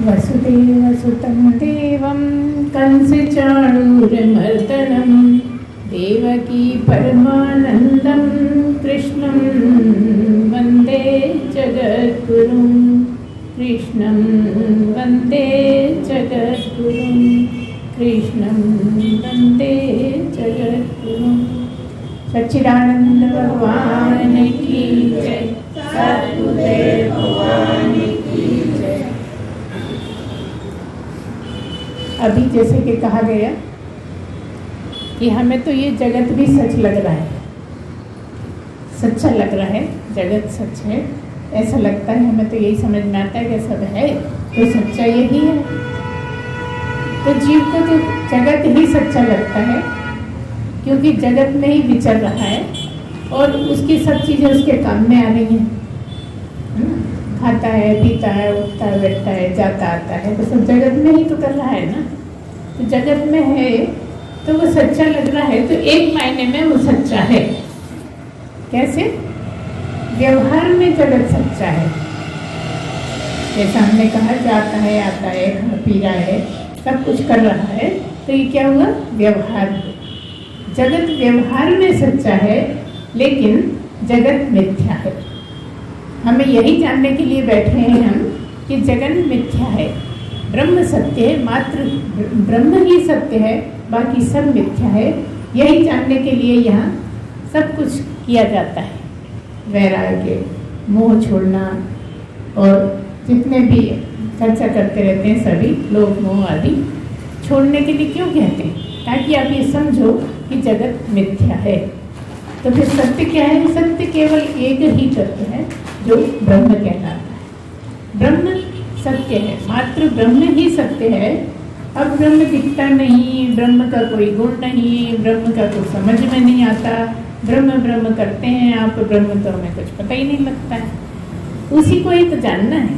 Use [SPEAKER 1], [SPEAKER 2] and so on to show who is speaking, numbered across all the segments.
[SPEAKER 1] वसुदेवसुतं देवं कंसचाणूरमर्दनं देवकी परमानन्दं कृष्णं वन्दे जगद्गुरुं कृष्णं वन्दे जगद्गुरुं कृष्णं वन्दे जगद्गुरुं। सच्चिदानंद भगवान की जय, सद्गुरुदेव भगवान की जय। अभी जैसे कि कहा गया कि हमें तो ये जगत भी सच लग रहा है, सच्चा लग रहा है, जगत सच है ऐसा लगता है, हमें तो यही समझ में आता है कि सब है तो सच्चा यही है। तो जीव को तो जगत ही सच्चा लगता है क्योंकि जगत में ही विचर रहा है और उसकी सब चीज़ें उसके काम में आ रही हैं। खाता है, पीता है, उठता है, बैठता है, जाता आता है, तो सब जगत में ही तो कर रहा है ना। तो जगत में है तो वो सच्चा लग रहा है, तो एक मायने में वो सच्चा है। कैसे? व्यवहार में जगत सच्चा है। जैसा हमने कहा, जाता है, आता है, खा पी रहा है, सब कुछ कर रहा है, तो ये क्या हुआ? व्यवहार। जगत व्यवहार में सच्चा है लेकिन जगत मिथ्या है। हमें यही जानने के लिए बैठे हैं हम कि जगत मिथ्या है, ब्रह्म सत्य है, मात्र ब्रह्म ही सत्य है, बाकी सब मिथ्या है। यही जानने के लिए यहाँ सब कुछ किया जाता है। वैराग्य, मोह छोड़ना, और जितने भी चर्चा करते रहते हैं सभी लोग, मोह आदि छोड़ने के लिए क्यों कहते हैं? ताकि आप ये समझो कि जगत मिथ्या है। तो फिर सत्य क्या है? सत्य केवल एक ही तत्व है जो ब्रह्म कहलाता है। ब्रह्म सत्य है, मात्र ब्रह्म ही सत्य है। अब ब्रह्म दिखता नहीं, ब्रह्म का कोई गुण नहीं, ब्रह्म का कुछ समझ में नहीं आता, ब्रह्म ब्रह्म करते हैं आप, ब्रह्म तो हमें कुछ पता ही नहीं लगता है। उसी को ही तो जानना है।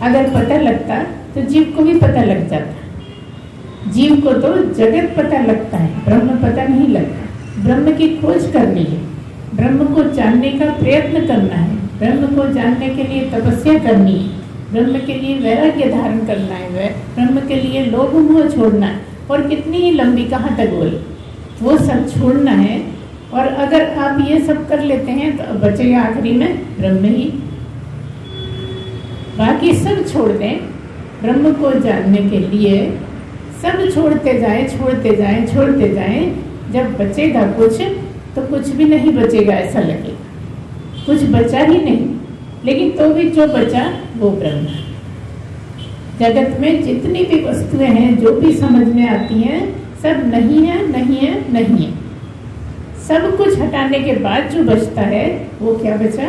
[SPEAKER 1] अगर पता लगता तो जीव को भी पता लग जाता। जीव को तो जगत पता लगता है, ब्रह्म पता नहीं लगता। ब्रह्म की खोज करनी है, ब्रह्म को जानने का प्रयत्न करना है, ब्रह्म को जानने के लिए तपस्या करनी है, ब्रह्म के लिए वैराग्य धारण करना है, ब्रह्म के लिए लोभ मोह छोड़ना है, और कितनी ही लंबी कहाँ तक बोले वो सब छोड़ना है। और अगर आप ये सब कर लेते हैं तो बचेगा आखिरी में ब्रह्म ही। बाकी सब छोड़ दें, ब्रह्म को जानने के लिए सब छोड़ते जाएं, छोड़ते जाएं, छोड़ते जाएं। जब बचेगा कुछ तो कुछ भी नहीं बचेगा, ऐसा लगेगा कुछ बचा ही नहीं। लेकिन तो भी जो बचा वो ब्रह्म है। जगत में जितनी भी वस्तुएं हैं, जो भी समझ में आती हैं, सब नहीं है, नहीं है, नहीं है। सब कुछ हटाने के बाद जो बचता है वो क्या बचा?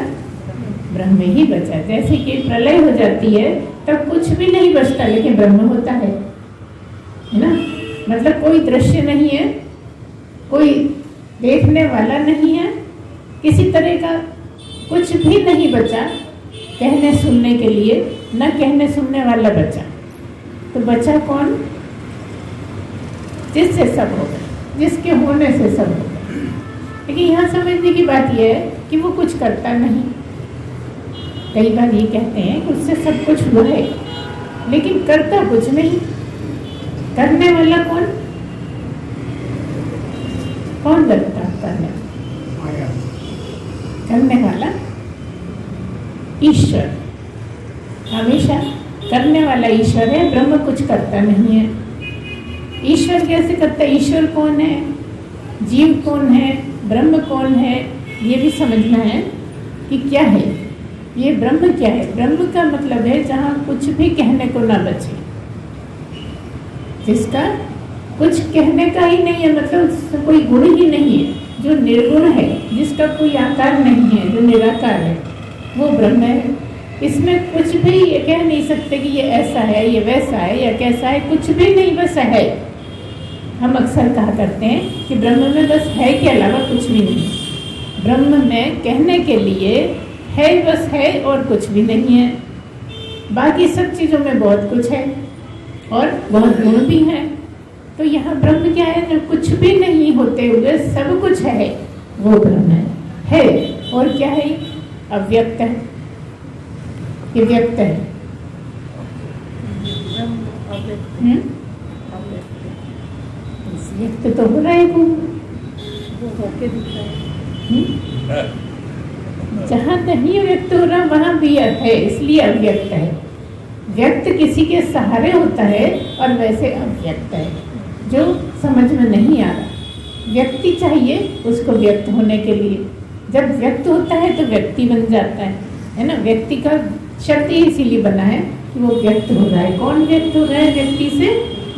[SPEAKER 1] ब्रह्म ही बचा। जैसे कि प्रलय हो जाती है तब कुछ भी नहीं बचता लेकिन ब्रह्म होता है ना। मतलब कोई दृश्य नहीं है, कोई देखने वाला नहीं है, किसी तरह का कुछ भी नहीं बचा कहने सुनने के लिए, न कहने सुनने वाला बचा। तो बचा कौन? जिससे सब होगा, जिसके होने से सब होगा। लेकिन यहाँ समझने की बात यह है कि वो कुछ करता नहीं। कई बार ये कहते हैं कि उससे सब कुछ हुआ है लेकिन करता कुछ नहीं। करने वाला कौन? कौन करता? करने वाला ईश्वर। हमेशा करने वाला ईश्वर है, ब्रह्म कुछ करता नहीं है। ईश्वर कैसे करता है? ईश्वर कौन है, जीव कौन है, ब्रह्म कौन है, ये भी समझना है कि क्या है ये ब्रह्म। क्या है? ब्रह्म का मतलब है जहाँ कुछ भी कहने को ना बचे, जिसका कुछ कहने का ही नहीं है, मतलब कोई गुण ही नहीं है, जो निर्गुण है, जिसका कोई आकार नहीं है, जो निराकार है, वो ब्रह्म है। इसमें कुछ भी ये कह नहीं सकते कि ये ऐसा है, ये वैसा है, या कैसा है, कुछ भी नहीं, बस है। हम अक्सर कहा करते हैं कि ब्रह्म में बस है के अलावा कुछ भी नहीं। ब्रह्म में कहने के लिए है, बस है और कुछ भी नहीं है। बाकी सब चीज़ों में बहुत कुछ है और बहुत गुण भी है। तो यहाँ ब्रह्म क्या है? जो कुछ भी नहीं होते हुए सब कुछ है, वो ब्रह्म है। और क्या है? अव्यक्त है, ये व्यक्त है। व्यक्त तो हो रहा है वो
[SPEAKER 2] होके दिख रहा है।
[SPEAKER 1] जहाँ नहीं व्यक्त हो रहा वहाँ भी है, इसलिए अव्यक्त है। व्यक्त किसी के सहारे होता है और वैसे अव्यक्त है जो समझ में नहीं आ रहा। व्यक्ति चाहिए उसको व्यक्त होने के लिए, जब व्यक्त होता है तो व्यक्ति बन जाता है ना। व्यक्ति का शब्द ही इसीलिए बना है कि वो व्यक्त हो रहा है। कौन व्यक्त हो रहा है? व्यक्ति से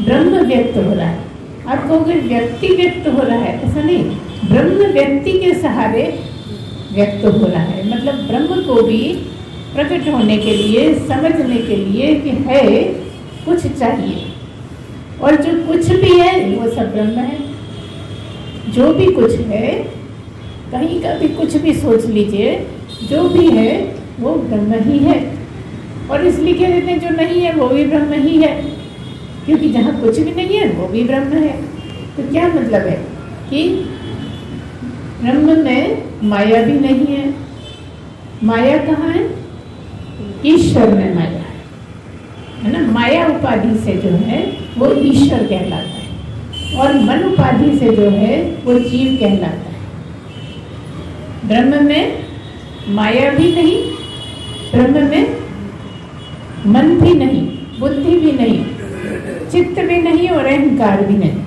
[SPEAKER 1] ब्रह्म व्यक्त हो रहा है। आप कहोगे व्यक्ति व्यक्त हो रहा है, ऐसा नहीं, ब्रह्म व्यक्ति के सहारे व्यक्त हो रहा है। मतलब ब्रह्म को भी प्रकट होने के लिए, समझने के लिए कि है कुछ चाहिए, और जो कुछ भी है वो सब ब्रह्म है। जो भी कुछ है, कहीं का भी कुछ भी सोच लीजिए, जो भी है वो ब्रह्म ही है। और इसलिए कह देते हैं जो नहीं है वो भी ब्रह्म ही है, क्योंकि जहाँ कुछ भी नहीं है वो भी ब्रह्म है। तो क्या मतलब है कि ब्रह्म में माया भी नहीं है। माया कहाँ है? ईश्वर में माया है ना। माया उपाधि से जो है वो ईश्वर कहलाता है, और मन उपाधि से जो है वो जीव कहलाता है। ब्रह्म में माया भी नहीं, ब्रह्म में मन भी नहीं, बुद्धि भी नहीं, चित्त भी नहीं और अहंकार भी नहीं।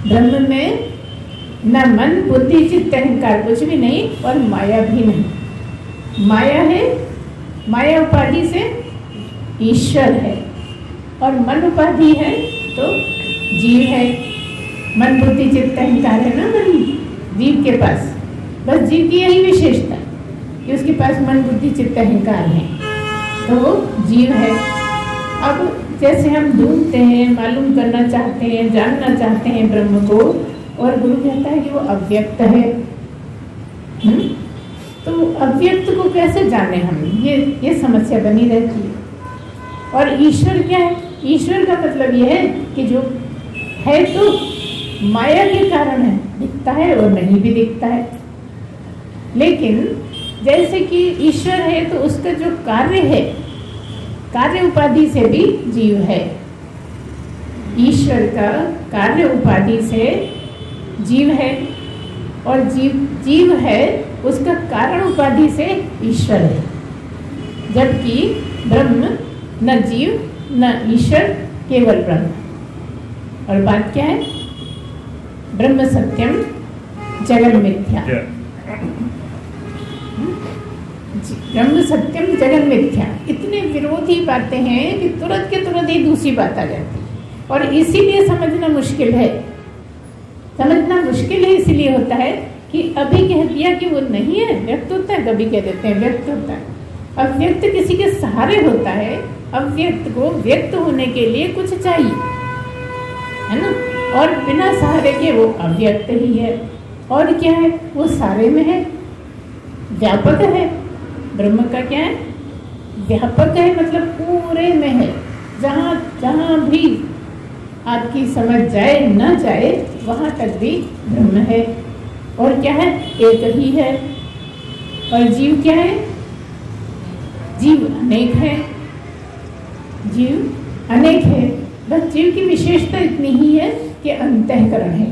[SPEAKER 1] ब्रह्म में न मन, बुद्धि, चित्त, अहंकार कुछ भी नहीं, और माया भी नहीं। माया है, माया उपाधि से ईश्वर है, और मन उपाधि है तो जीव है। मन, बुद्धि, चित्त, अहंकार है ना मन जीव के पास। बस जीव की यही विशेषता कि उसके पास मन, बुद्धि, चित्त, अहंकार है, तो वो जीव है। अब जैसे हम ढूंढते हैं, मालूम करना चाहते हैं, जानना चाहते हैं ब्रह्म को, और गुरु कहता है कि वो अव्यक्त है। तो अव्यक्त को कैसे जाने हम? ये समस्या बनी रहती है। और ईश्वर क्या है? ईश्वर का मतलब ये है कि जो है तो माया के कारण है, दिखता है और नहीं भी दिखता है। लेकिन जैसे कि ईश्वर है तो उसका जो कार्य है, कार्य उपाधि से भी जीव है। ईश्वर का कार्य उपाधि से जीव है, और जीव है उसका कारण उपाधि से ईश्वर है। जबकि ब्रह्म न जीव न ईश्वर, केवल ब्रह्म। और बात क्या है? ब्रह्म सत्यम जगन मिथ्या। ब्रह्म सत्यम जगन मिथ्या, इतने विरोधी बातें हैं कि तुरंत के तुरंत ही दूसरी बात आ जाती है। और इसीलिए समझना मुश्किल है। समझना मुश्किल है इसलिए होता है कि अभी कह दिया कि वो नहीं है, व्यक्त होता है, कभी कह देते हैं व्यक्त होता है। अव्यक्त किसी के सहारे होता है। अव्यक्त को व्यक्त होने के लिए कुछ चाहिए, है ना। और बिना सहारे के वो अव्यक्त ही है। और क्या है? वो सारे में है, व्यापक है। ब्रह्म का क्या है? व्यापक है, मतलब पूरे में है। जहाँ जहाँ भी आपकी समझ जाए न जाए वहाँ तक भी ब्रह्म है। और क्या है? एक ही है। और जीव क्या है? जीव अनेक है। जीव अनेक है, बस जीव की विशेषता इतनी ही है कि अंतःकरण है।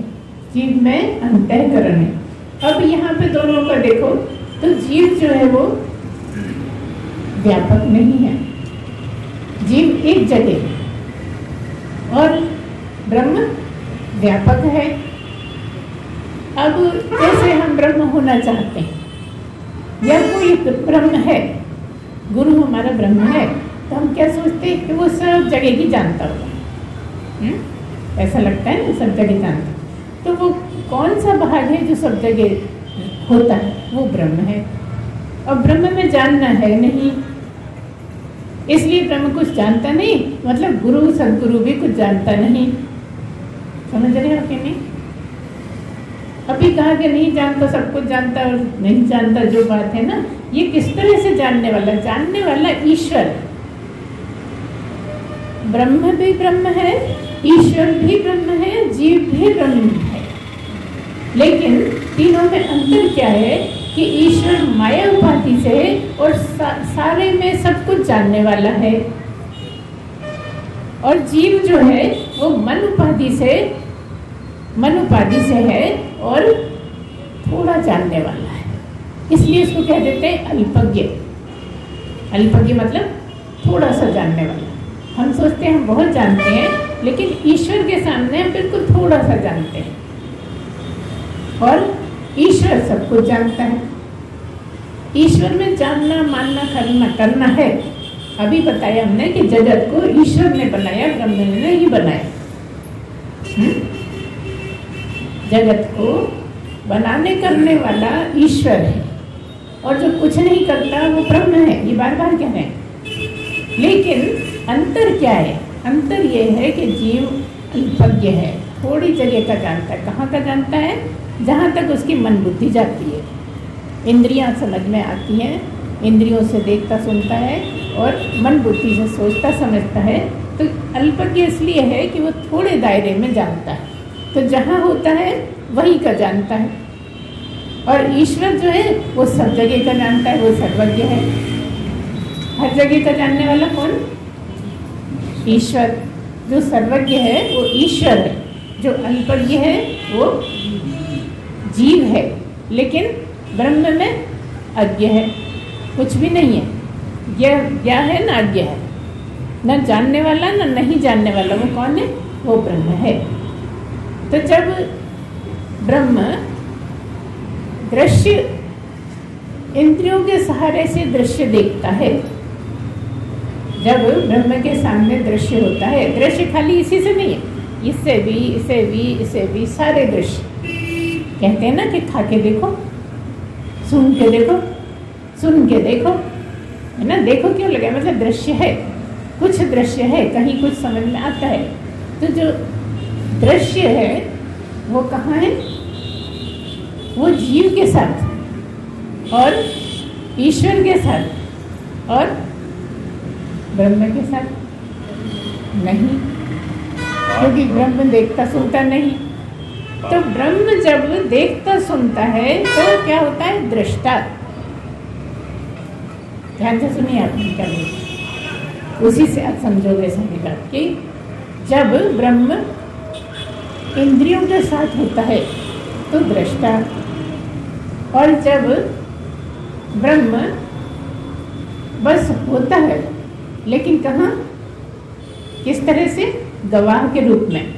[SPEAKER 1] जीव में अंतःकरण है। अब यहाँ पे दोनों का देखो तो जीव जो है वो व्यापक नहीं है, जीव एक जगह, और ब्रह्म व्यापक है। अब जैसे हम ब्रह्म होना चाहते हैं, या कोई ब्रह्म है, गुरु हमारा ब्रह्म है, तो हम क्या सोचते हैं कि वो सब जगह ही जानता होगा। ऐसा लगता है ना, सब जगह जानता। तो वो कौन सा भाग है जो सब जगह होता है? वो ब्रह्म है। और ब्रह्म में जानना है नहीं, इसलिए ब्रह्म कुछ जानता नहीं, मतलब गुरु सदगुरु भी कुछ जानता नहीं। समझ रहे हो कि नहीं? अभी कहा कि नहीं जानता, सब कुछ जानता और नहीं जानता, जो बात है ना, ये किस तरह से जानने वाला? जानने वाला ईश्वर। ब्रह्म भी ब्रह्म है, ईश्वर भी ब्रह्म है, जीव भी ब्रह्म है। लेकिन तीनों में अंतर क्या है कि ईश्वर माया उपाधि से और सारे में सब कुछ जानने वाला है। और जीव जो है वो मन उपाधि से है और थोड़ा जानने वाला है, इसलिए इसको कह देते हैं अल्पज्ञ। अल्पज्ञ मतलब थोड़ा सा जानने वाला। हम सोचते हैं हम बहुत जानते हैं, लेकिन ईश्वर के सामने हम बिल्कुल थोड़ा सा जानते हैं, और ईश्वर सब कुछ जानता है। ईश्वर में जानना, मानना, करना है। अभी बताया हमने कि जगत को ईश्वर ने बनाया, ब्रह्म ने नहीं बनाया। जगत को बनाने करने वाला ईश्वर है, और जो कुछ नहीं करता वो ब्रह्म है। ये बार बार कह रहे हैं। लेकिन अंतर क्या है? अंतर ये है कि जीव अल्पज्ञ है, थोड़ी जगह का जानता है। कहाँ का जानता है? जहाँ तक उसकी मन बुद्धि जाती है, इंद्रियां समझ में आती हैं, इंद्रियों से देखता सुनता है और मन बुद्धि से सोचता समझता है। तो अल्पज्ञ इसलिए है कि वो थोड़े दायरे में जानता है, तो जहाँ होता है वहीं का जानता है। और ईश्वर जो है वो सब जगह का जानता है, वो सर्वज्ञ है। हर जगह का जानने वाला कौन? ईश्वर। जो सर्वज्ञ है वो ईश्वर है, जो अल्पज्ञ है वो जीव है। लेकिन ब्रह्म में अज्ञ है, कुछ भी नहीं है। ज्ञ है ना अज्ञ है, न जानने वाला न नहीं जानने वाला। वो कौन है? वो ब्रह्म है। तो जब ब्रह्म दृश्य इंद्रियों के सहारे से दृश्य देखता है, जब ब्रह्म के सामने दृश्य होता है, दृश्य खाली इसी से नहीं है, इससे भी, इसे भी, इसे भी, सारे दृश्य। कहते हैं ना कि खा के देखो, सुन के देखो, सुन के देखो, है ना। देखो क्यों लगा? मतलब दृश्य है, कुछ दृश्य है, कहीं कुछ समझ में आता है। तो जो दृश्य है वो कहाँ है? वो जीव के साथ और ईश्वर के साथ और ब्रह्म के साथ नहीं, क्योंकि ब्रह्म देखता सुनता नहीं। तो ब्रह्म जब देखता सुनता है तो क्या होता है? दृष्टा। ध्यान से सुनिए, आप क्या बोलते, उसी से आप समझोगे सारी बात कि जब ब्रह्म इंद्रियों के साथ होता है तो दृष्टा, और जब ब्रह्म बस होता है, लेकिन कहाँ, किस तरह से? गवाह के रूप में।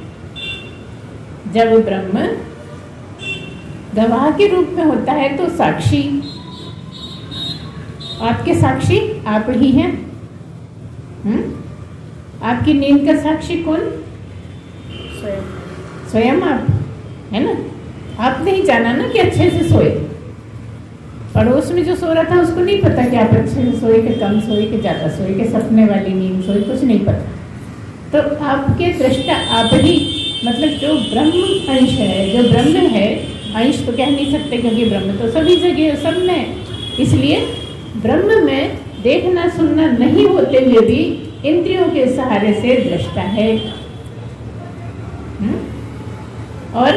[SPEAKER 1] जब ब्रह्म गवाह के रूप में होता है तो साक्षी, आपके साक्षी आप ही हैं। आपकी नींद का साक्षी कौन? स्वयं आप, है ना। आपने ही जाना ना कि अच्छे से सोए। पड़ोस में जो सो रहा था उसको नहीं पता कि आप अच्छे से सोए कि कम सोए कि ज़्यादा सोए कि सपने वाली नींद सोए, कुछ नहीं पता। तो आपके दृष्टा आप ही, मतलब जो ब्रह्म अंश है, जो ब्रह्म है, अंश तो कह नहीं सकते क्योंकि ब्रह्म तो सभी जगह सब में। इसलिए ब्रह्म में देखना सुनना नहीं होते हुए भी इंद्रियों के सहारे से दृष्टा है। और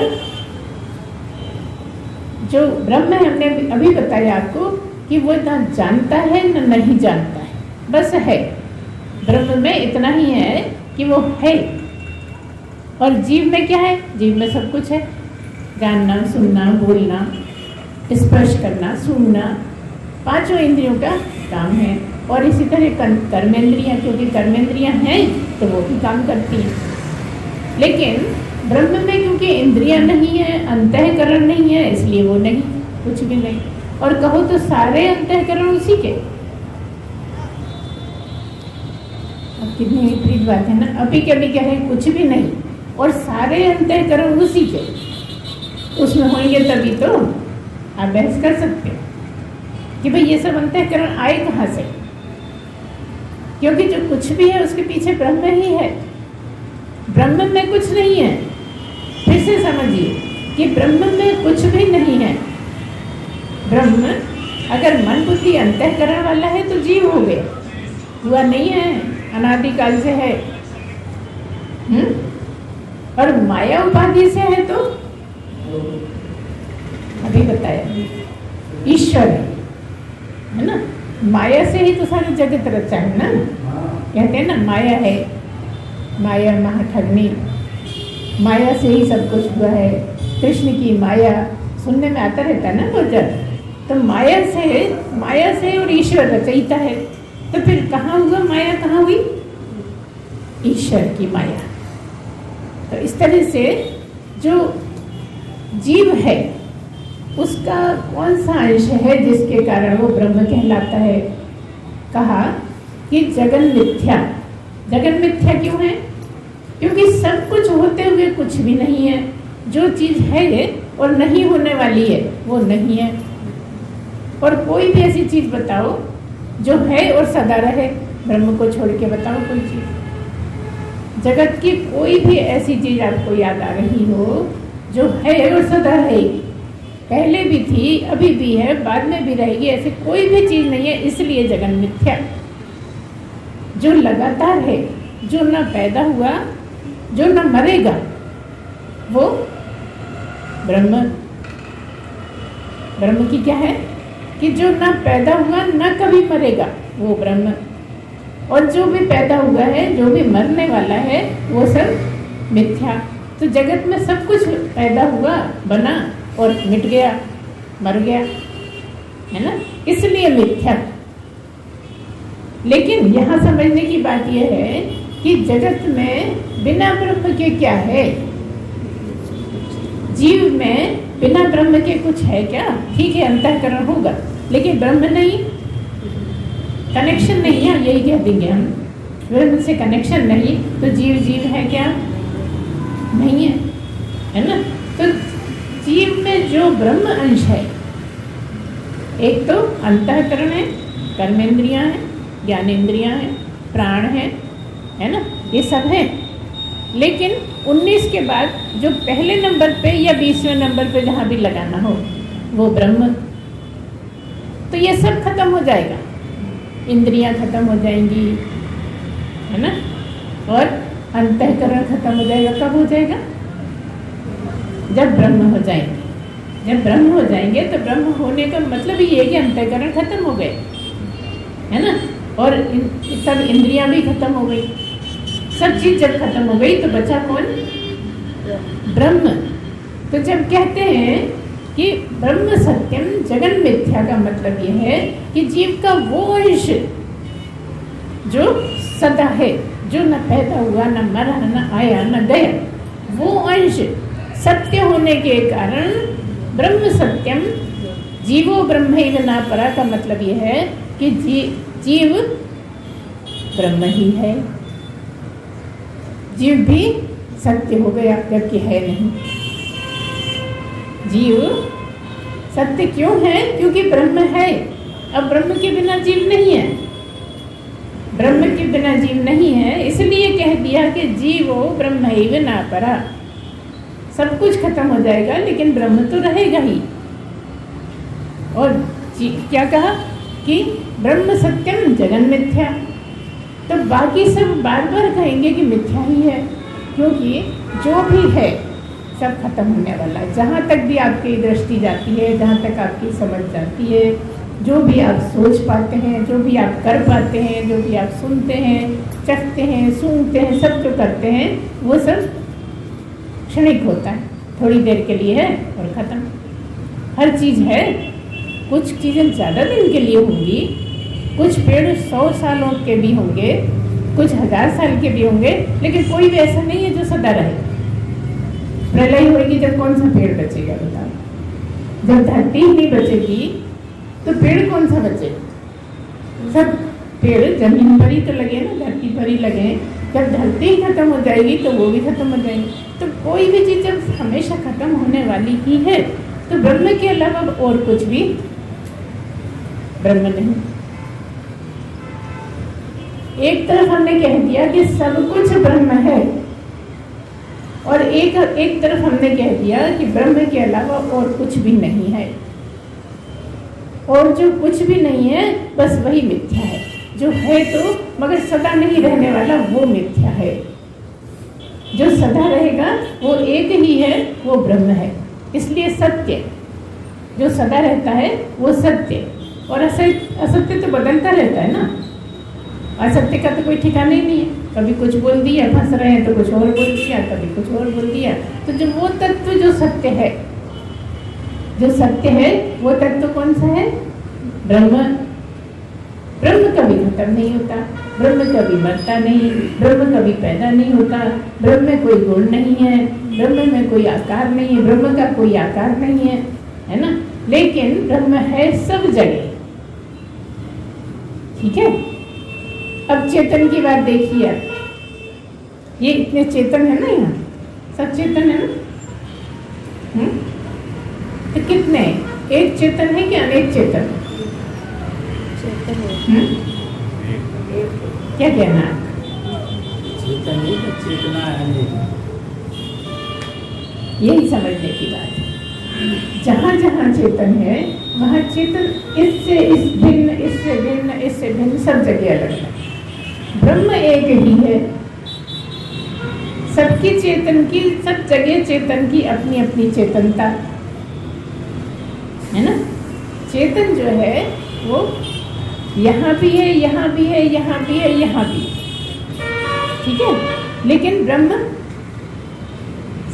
[SPEAKER 1] जो ब्रह्म है, हमने अभी बताया आपको कि वो ना जानता है न नहीं जानता है, बस है। ब्रह्म में इतना ही है कि वो है। और जीव में क्या है? जीव में सब कुछ है, जानना, सुनना, बोलना, स्पर्श करना, सूंघना, पांचों इंद्रियों का काम है। और इसी तरह कर्मेंद्रियां, क्योंकि कर्मेंद्रियां हैं तो वो भी काम करती हैं। लेकिन ब्रह्म में क्योंकि इंद्रियां नहीं है, अंतःकरण नहीं है, इसलिए वो नहीं, कुछ भी नहीं। और कहो तो सारे अंतःकरण उसी के। अब कितनी विपरीत बात है ना। अभी कभी कह रहे हैं कुछ भी नहीं और सारे अंतःकरण उसी के, उसमें होंगे तभी तो आप बहस कर सकते हो कि भाई ये सब अंतःकरण आए कहाँ से। क्योंकि जो कुछ भी है उसके पीछे ब्रह्म ही है, ब्रह्म में कुछ नहीं है। फिर से समझिए कि ब्रह्म में कुछ भी नहीं है। ब्रह्म अगर मन बुद्धि अंतःकरण वाला है तो जीव हो गया, हुआ नहीं है, अनादिकाल से है। और माया उपाधि से है तो अभी बताया ईश्वर है ना। माया से ही तो सारी जगत रचा है ना। कहते हैं ना माया है, माया महाठगनी, माया से ही सब कुछ हुआ है। कृष्ण की माया सुनने में आता रहता है ना बहुत ज़्यादा। तो माया से और ईश्वर रचयिता है, तो फिर कहाँ हुआ माया, कहाँ हुई? ईश्वर की माया। तो इस तरह से जो जीव है उसका कौन सा अंश है जिसके कारण वो ब्रह्म कहलाता है? कहा कि जगन मिथ्या। जगन मिथ्या क्यों है? क्योंकि सब कुछ होते हुए कुछ भी नहीं है। जो चीज है और नहीं होने वाली है वो नहीं है। और कोई भी ऐसी चीज बताओ जो है और सदा रहे, ब्रह्म को छोड़ के बताओ कोई चीज। जगत की कोई भी ऐसी चीज आपको याद आ रही हो जो है और सदा रहेगी, पहले भी थी, अभी भी है, बाद में भी रहेगी, ऐसी कोई भी चीज नहीं है। इसलिए जगन मिथ्या। जो लगातार है, जो न पैदा हुआ, जो न मरेगा, वो ब्रह्म। ब्रह्म की क्या है कि जो न पैदा हुआ न कभी मरेगा, वो ब्रह्म। और जो भी पैदा हुआ है, जो भी मरने वाला है, वो सब मिथ्या। तो जगत में सब कुछ पैदा हुआ, बना और मिट गया, मर गया, है ना, इसलिए मिथ्या। लेकिन यहाँ समझने की बात यह है कि जगत में बिना ब्रह्म के क्या है? जीव में बिना ब्रह्म के कुछ है क्या? ठीक है, अंतःकरण होगा, लेकिन ब्रह्म नहीं, कनेक्शन नहीं है, यही कह देंगे हम। ब्रह्म से कनेक्शन नहीं तो जीव जीव है क्या? नहीं है, है ना। तो जीव में जो ब्रह्म अंश है, एक तो अंतःकरण है, कर्मेंद्रियां हैं, ज्ञानेंद्रियां हैं, प्राण है ना, ये सब है। लेकिन 19 के बाद जो पहले नंबर पे या 20वें नंबर पे जहाँ भी लगाना हो, वो ब्रह्म। तो ये सब खत्म हो जाएगा, इंद्रियां खत्म हो जाएंगी, है ना, और अंतःकरण खत्म हो जाएगा। कब हो जाएगा? जब ब्रह्म हो जाएंगे। जब ब्रह्म हो जाएंगे तो ब्रह्म होने का मतलब ही है कि अंतःकरण खत्म हो गए, है ना, और सब इंद्रियां भी खत्म हो गई। सब चीज जब खत्म हो गई तो बचा कौन? ब्रह्म। तो जब कहते हैं कि ब्रह्म सत्यम जगन मिथ्या का मतलब यह है कि जीव का वो अंश जो सदा है, जो न पैदा हुआ, न मरा, न आया, न गया, वो अंश सत्य होने के कारण ब्रह्म सत्यम जीवो ब्रह्मैव न परा का मतलब यह है कि जीव ब्रह्म ही है। जीव भी सत्य हो गया, जबकि है नहीं। जीव सत्य क्यों है? क्योंकि ब्रह्म है। अब ब्रह्म के बिना जीव नहीं है, ब्रह्म के बिना जीव नहीं है, इसलिए कह दिया कि जीवो ब्रह्मैव न परा। सब कुछ खत्म हो जाएगा लेकिन ब्रह्म तो रहेगा ही। और क्या कहा कि ब्रह्म सत्यम जगन मिथ्या। तो बाकी सब बार बार कहेंगे कि मिथ्या ही है, क्योंकि जो भी है सब खत्म होने वाला है। जहाँ तक भी आपकी दृष्टि जाती है, जहाँ तक आपकी समझ जाती है, जो भी आप सोच पाते हैं, जो भी आप कर पाते हैं, जो भी आप सुनते हैं, चखते हैं, सूंघते हैं, सब जो करते हैं वो सब क्षणिक होता है, थोड़ी देर के लिए है और ख़त्म। हर चीज़ है, कुछ चीज़ें ज़्यादा दिन के लिए होंगी, कुछ पेड़ 100 सालों के भी होंगे, कुछ 1000 साल के भी होंगे, लेकिन कोई भी ऐसा नहीं है जो सदा रहे। प्रलय होगी जब कौन सा पेड़ बचेगा बताओ? जब धरती ही नहीं बचेगी तो पेड़ कौन सा बचेगा? सब पेड़ जमीन पर ही तो लगे ना, धरती पर ही लगे। जब धरती ही खत्म हो जाएगी तो वो भी खत्म हो जाएगी। तो कोई भी चीज़ जब हमेशा खत्म होने वाली ही है तो ब्रह्म के अलावा और कुछ भी ब्रह्म नहीं। एक तरफ हमने कह दिया कि सब कुछ ब्रह्म है, और एक तरफ हमने कह दिया कि ब्रह्म के अलावा और कुछ भी नहीं है। और जो कुछ भी नहीं है बस वही मिथ्या है। जो है तो मगर सदा नहीं रहने वाला वो मिथ्या है। जो सदा रहेगा वो एक ही है, वो ब्रह्म है। इसलिए सत्य जो सदा रहता है वो सत्य, और असत्य तो बदलता रहता है ना। असत्य का तो कोई ठिकाना ही नहीं है, कभी कुछ बोल दिया, फंस रहे हैं तो कुछ और बोल दिया, कभी कुछ और बोल दिया। तो जो वो तत्व जो सत्य है, जो सत्य है वो तत्व कौन सा है? ब्रह्म। ब्रह्म कभी खत्म नहीं होता, ब्रह्म कभी मरता नहीं, ब्रह्म कभी पैदा नहीं होता, ब्रह्म में कोई गुण नहीं है, ब्रह्म में कोई आकार नहीं है, ब्रह्म का कोई आकार नहीं है, है ना। लेकिन ब्रह्म है सब जगह, ठीक है। अब चेतन की बात देखिए आप, ये इतने चेतन है ना, यहाँ सब चेतन है ना। तो कितने, एक चेतन है कि अनेक चेतन?
[SPEAKER 2] चेतन है।
[SPEAKER 1] क्या कहना है?
[SPEAKER 3] चेतन ही तो चेतना है।
[SPEAKER 1] यही समझने की बात है। जहाँ जहाँ चेतन है वहाँ चेतन इससे इस भिन्न, इससे भिन्न, इससे भिन्न, सब जगह अलग है। ब्रह्म एक ही है, सबकी चेतन की, सब जगह चेतन की अपनी अपनी चेतनता है ना। चेतन जो है वो यहाँ भी है, यहाँ भी है, यहाँ भी है, यहाँ भी, ठीक है। लेकिन ब्रह्म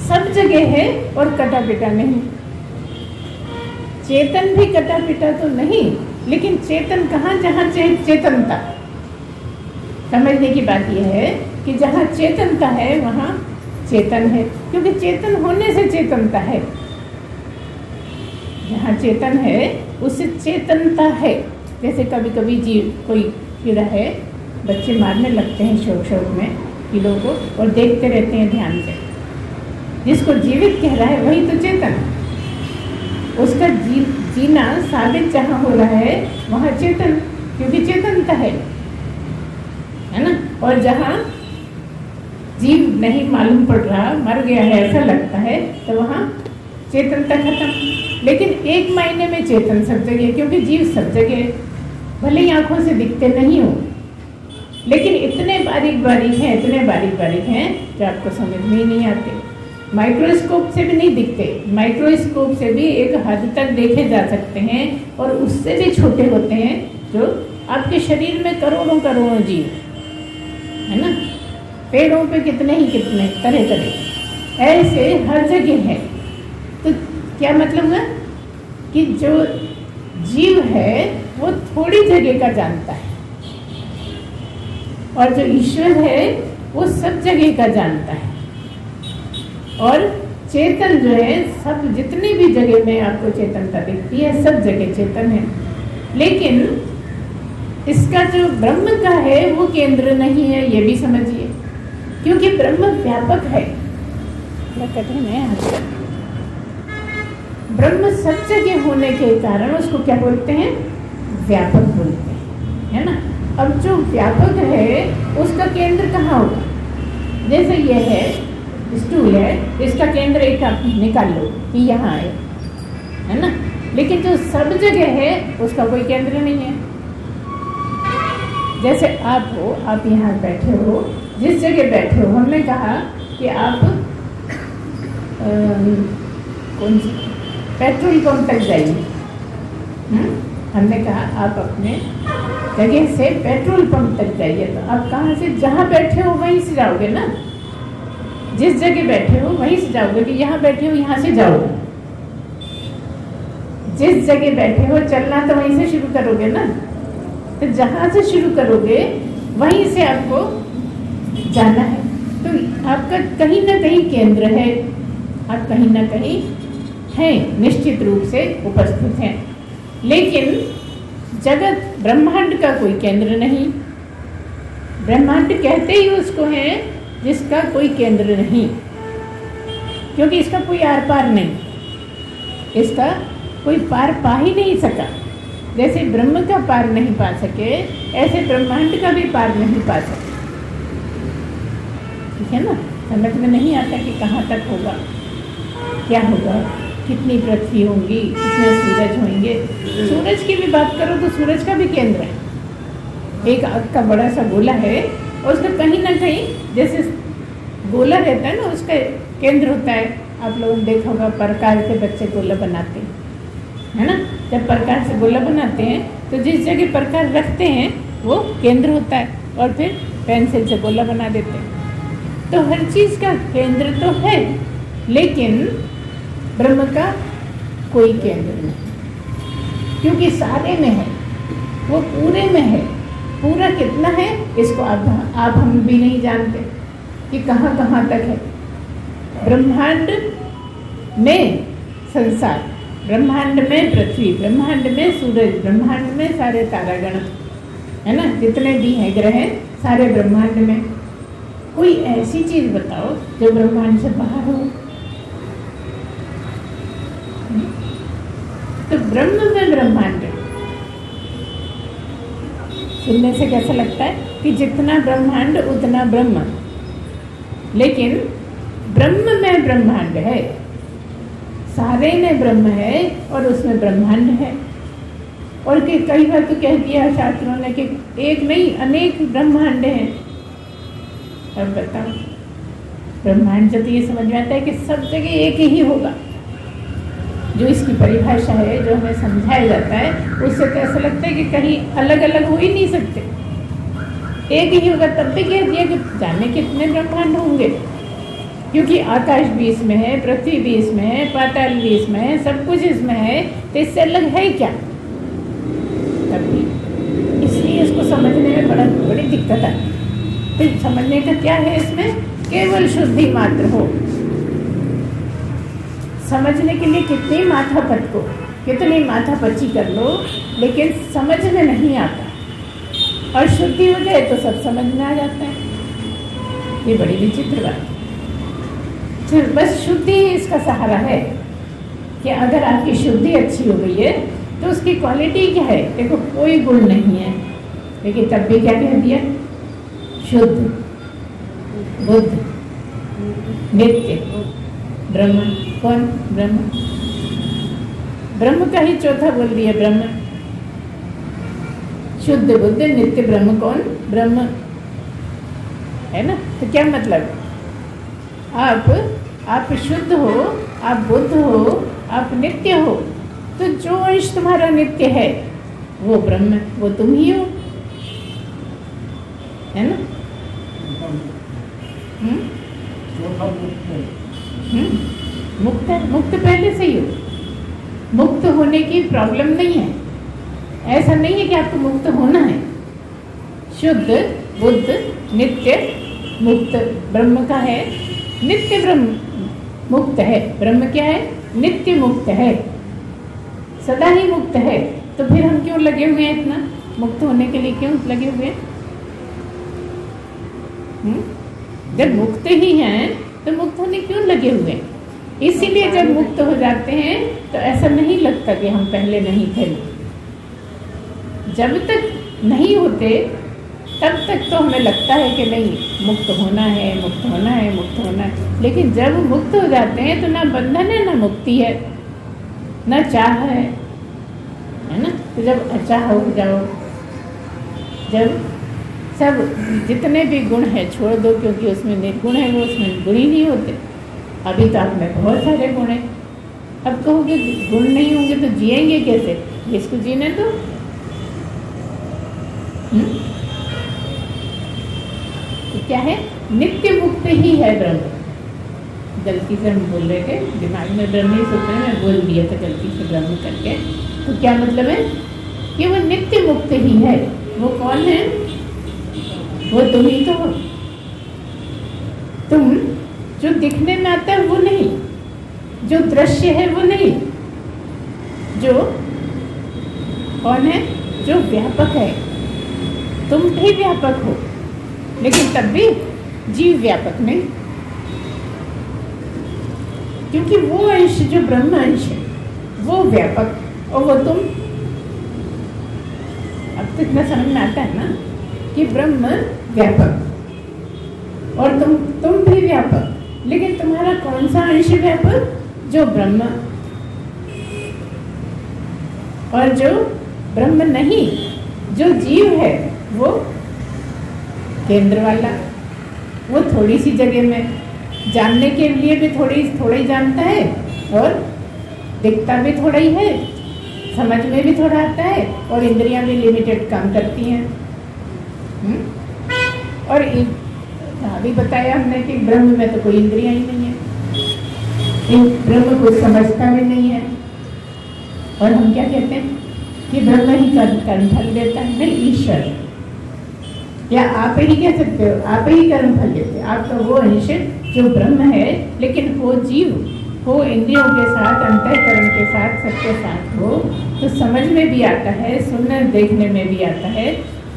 [SPEAKER 1] सब जगह है और कटा पिटा नहीं। चेतन भी कटा पिटा तो नहीं, लेकिन चेतन कहाँ? जहाँ चेतनता। समझने की बात यह है कि जहाँ चेतनता है वहाँ चेतन है, क्योंकि चेतन होने से चेतनता है। जहाँ चेतन है उससे चेतनता है। जैसे कभी कभी जीव, कोई कीड़ा है, बच्चे मारने लगते हैं शौक शौक में कीड़ों को, और देखते रहते हैं ध्यान से। जिसको जीवित कह रहा है वही तो चेतन, उसका जीना साबित जहाँ हो रहा है वहाँ चेतन, क्योंकि चेतनता है ना। और जहाँ जीव नहीं मालूम पड़ रहा, मर गया है ऐसा लगता है, तो वहाँ चेतनता खत्म। लेकिन एक मायने में चेतन सब जगह, क्योंकि जीव सब जगह, भले ही आंखों से दिखते नहीं हो, लेकिन इतने बारीक बारीक हैं, इतने बारीक बारीक हैं जो आपको समझ में ही नहीं आते। माइक्रोस्कोप से भी नहीं दिखते, माइक्रोस्कोप से भी एक हद तक देखे जा सकते हैं, और उससे भी छोटे होते हैं जो आपके शरीर में करोड़ों करोड़ों जीव है ना। पेड़ों पे कितने ही कितने तरह तरह, ऐसे हर जगह है। तो क्या मतलब है कि जो जीव है वो थोड़ी जगह का जानता है, और जो ईश्वर है वो सब जगह का जानता है। और चेतन जो है, सब जितनी भी जगह में आपको चेतनता दिखती है सब जगह चेतन है। लेकिन इसका जो ब्रह्म का है वो केंद्र नहीं है, ये भी समझिए, क्योंकि ब्रह्म व्यापक है। कठिन है, ब्रह्म सब जगह होने के कारण उसको क्या बोलते हैं? व्यापक बोलते हैं, है ना। अब जो व्यापक है उसका केंद्र कहाँ होगा? जैसे ये है स्टूल है, इसका केंद्र एक आप निकाल लो कि यहाँ है ना। लेकिन जो सब जगह है उसका कोई केंद्र नहीं है। जैसे आप हो, आप यहाँ बैठे हो, जिस जगह बैठे हो, हमने कहा कि आप कौन सी पेट्रोल पंप तक जाइए। हमने कहा आप अपने जगह से पेट्रोल पंप तक जाइए, तो आप कहाँ से? जहाँ बैठे हो वहीं से जाओगे ना। जिस जगह बैठे हो वहीं से जाओगे, कि यहाँ बैठे हो यहाँ से जाओगे। जिस जगह बैठे हो चलना तो वहीं से शुरू करोगे ना। तो जहाँ से शुरू करोगे वहीं से आपको जाना है। तो आपका कहीं ना कहीं केंद्र है, आप कहीं ना कहीं हैं, निश्चित रूप से उपस्थित हैं। लेकिन जगत ब्रह्मांड का कोई केंद्र नहीं। ब्रह्मांड कहते ही उसको है जिसका कोई केंद्र नहीं, क्योंकि इसका कोई आर पार नहीं, इसका कोई पार पा ही नहीं सका। जैसे ब्रह्म का पार नहीं पा सके, ऐसे ब्रह्मांड का भी पार नहीं पा सके। ठीक है ना। समझ में नहीं आता कि कहाँ तक होगा, क्या होगा, कितनी पृथ्वी होंगी, कितने सूरज होंगे। सूरज की भी बात करो तो सूरज का भी केंद्र है। एक आग का बड़ा सा गोला है, और उसका कहीं ना कहीं, जैसे गोला रहता है ना, उसका केंद्र होता है। आप लोगों ने देखा होगा, प्रकार से बच्चे गोला बनाते हैं, है ना। जब प्रकार से गोला बनाते हैं तो जिस जगह प्रकार रखते हैं वो केंद्र होता है, और फिर पेंसिल से गोला बना देते हैं। तो हर चीज़ का केंद्र तो है, लेकिन ब्रह्म का कोई केंद्र नहीं, क्योंकि सारे में है, वो पूरे में है। पूरा कितना है इसको आप हम भी नहीं जानते कि कहाँ कहाँ तक है। ब्रह्मांड में संसार, ब्रह्मांड में पृथ्वी, ब्रह्मांड में सूरज, ब्रह्मांड में सारे तारागण, है ना, जितने भी हैं ग्रह, सारे ब्रह्मांड में। कोई ऐसी चीज बताओ जो ब्रह्मांड से बाहर हो। तो ब्रह्म में ब्रह्मांड, सुनने से कैसा लगता है कि जितना ब्रह्मांड उतना ब्रह्म, लेकिन ब्रह्म में ब्रह्मांड है, सारे में ब्रह्म है और उसमें ब्रह्मांड है। और कि कई बार तो कह दिया शास्त्रों ने कि एक नहीं अनेक ब्रह्मांड हैं। अब बताओ, ब्रह्मांड जब ये समझ में आता है कि सब जगह एक ही होगा, जो इसकी परिभाषा है, जो हमें समझाया जाता है, उससे तो ऐसा लगता है कि कहीं अलग अलग हो ही नहीं सकते, एक ही होगा। तब भी कह दिया कि जाने कितने ब्रह्मांड होंगे, क्योंकि आकाश भी इसमें है, पृथ्वी भी इसमें है, पाताल भी इसमें है, सब कुछ इसमें है, तो इससे अलग है क्या? तब भी इसलिए इसको समझने में बड़ी दिक्कत आती है। तो समझने का क्या है इसमें? केवल शुद्धि मात्र हो। समझने के लिए कितनी माथापच को, कितनी माथापच्ची कर लो, लेकिन समझ में नहीं आता। और शुद्धि हो जाए तो सब समझ में आ जाता है। ये बड़ी विचित्र बात है। बस शुद्धि ही इसका सहारा है कि अगर आपकी शुद्धि अच्छी हो गई है तो उसकी क्वालिटी क्या है? देखो, कोई गुण नहीं है, लेकिन तब भी क्या कह दिया? शुद्ध, बुद्ध, नित्य, ब्रह्म। कौन? ब्रह्म। ब्रह्म का ही चौथा बोल दिया, ब्रह्म। शुद्ध, बुद्ध, नित्य, ब्रह्म। कौन? ब्रह्म, है ना? तो क्या मतलब? आप शुद्ध हो, आप बुद्ध हो, आप नित्य हो, तो जो अंश तुम्हारा नित्य है वो ब्रह्म, वो तुम ही हो, है ना? मुक्त है, मुक्त पहले से ही हो। मुक्त होने की प्रॉब्लम नहीं है, ऐसा नहीं है कि आपको मुक्त होना है। शुद्ध, बुद्ध, नित्य, मुक्त ब्रह्म का है। नित्य ब्रह्म मुक्त है, ब्रह्म क्या है? नित्य मुक्त है, सदा ही मुक्त है। तो फिर हम क्यों लगे हुए हैं इतना? मुक्त होने के लिए क्यों लगे हुए हैं? जब मुक्त ही हैं तो मुक्त होने क्यों लगे हुए हैं? इसीलिए जब मुक्त हो जाते हैं तो ऐसा नहीं लगता कि हम पहले नहीं थे। जब तक नहीं होते तब तक तो हमें लगता है कि नहीं, मुक्त होना है, मुक्त होना है, मुक्त होना है। लेकिन जब मुक्त हो जाते हैं तो ना बंधन है, ना मुक्ति है, ना चाह है ना? तो जब अचाह हो जाओ, जब सब जितने भी गुण हैं छोड़ दो, क्योंकि उसमें निर्गुण है, वो उसमें गुण ही नहीं होते। अभी तो आप में बहुत सारे गुण हैं, अब कहोगे गुण नहीं होंगे तो जिएंगे कैसे? इसको जीने दो। तो क्या है? नित्य मुक्त ही है ब्रह्म। गलती से हम बोल रहे थे, दिमाग में ब्रह्म ही सोच रहे, मैं बोल दिया था गलती से ब्रह्म करके। तो क्या मतलब है? कि वो नित्य मुक्त ही है। वो कौन है? वो तुम ही तो हो। तुम जो दिखने में आता है वो नहीं, जो दृश्य है वो नहीं, जो कौन है? जो व्यापक है। तुम भी व्यापक हो, लेकिन तब भी जीव व्यापक नहीं, क्योंकि वो अंश जो ब्रह्म अंश है वो व्यापक और वो तुम। अब तो इतना समझ में आता है ना कि ब्रह्म व्यापक और तुम भी व्यापक, लेकिन तुम्हारा कौन सा अंश व्यापक? जो ब्रह्म। और जो ब्रह्म नहीं, जो जीव है, वो केंद्र वाला, वो थोड़ी सी जगह में जानने के लिए भी थोड़ा ही जानता है, और दिखता भी थोड़ा ही है, समझ में भी थोड़ा आता है, और इंद्रियां भी लिमिटेड काम करती हैं। और अभी बताया हमने कि ब्रह्म में तो कोई इंद्रियां ही नहीं है, ब्रह्म को समझता भी नहीं है। और हम क्या कहते हैं कि ब्रह्म ही कर्म फल देता है, नहीं ईश्वर, या आप ही कह सकते हो, आप ही कर्म फल देते। आप तो वो अंश जो ब्रह्म है, लेकिन वो जीव हो इंद्रियों के साथ, अंतःकरण के साथ, सबके साथ हो, तो समझ में भी आता है, सुनने देखने में भी आता है।